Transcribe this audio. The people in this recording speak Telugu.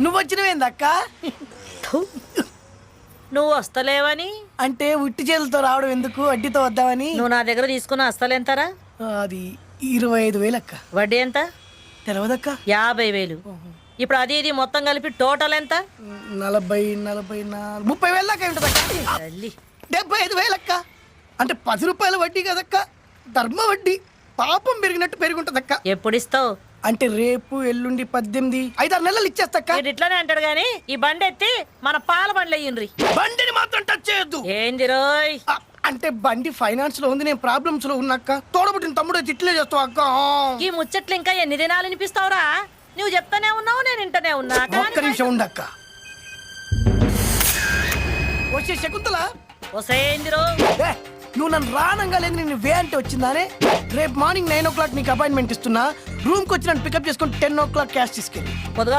నువ్వు వచ్చినవేందక్క? నువ్వు వస్తలేవని అంటే ఉట్టి చేతులతో రావడం ఎందుకు, అడ్డితో వద్దామని. నువ్వు నా దగ్గర తీసుకున్న అస్తలెంతరా? అది 25,000 అక్క. వడ్డీ ఎంత? తెలవదక్క. 50,000. ఇప్పుడు అది ఇది మొత్తం కలిపి టోటల్ ఎంత? 40, 30,000 దాకా ఉంటుందక్క. తల్లి. 75,000 అక్క. అంటే 10 రూపాయల వడ్డీ కదక్క, ధర్మ వడ్డీ. పాపం పెరిగినట్టు పెరుగుంటదక్క. ఎప్పుడు ఇస్తావు? అంటే రేపు ఎల్లుండి 18, 5-6 నెలలు ఇచ్చేస్తక్క. వీడు ఇట్లానే అంటాడు గాని ఈ బండి ఎత్తి మన పాల బండ్లు అయ్యిండ్రి. బండిని మాత్రం టచ్ చేయొద్దు. ఏంది రోయ్? అంటే బండి ఫైనాన్స్ లో ఉంది, నేను ప్రాబ్లమ్స్ లో ఉన్నక్క. తోడబుట్టిన తమ్ముడు తిట్లే చేస్తావు అక్క. ఈ ముచ్చట్లు ఇంకా ఎన్ని దినాలు వినిపిస్తావురా? నువ్వు చెప్తానే ఉన్నావు, నేను వింటనే ఉన్నా. ఒక్క నిమిషం ఉండక్క. వచ్చే శకుంతల. వసేంది రో? నువ్వు నన్ను రానంగా లేదు, నేను వే అంటే వచ్చిందానే. రేపు మార్నింగ్ 9 o'clock నీకు అపాయింట్మెంట్ ఇస్తున్నా. రూమ్కి వచ్చి నన్ను పికప్ చేసుకుని 10 o'clock క్యాష్ తీసుకెళ్ళి. పొద్దుగా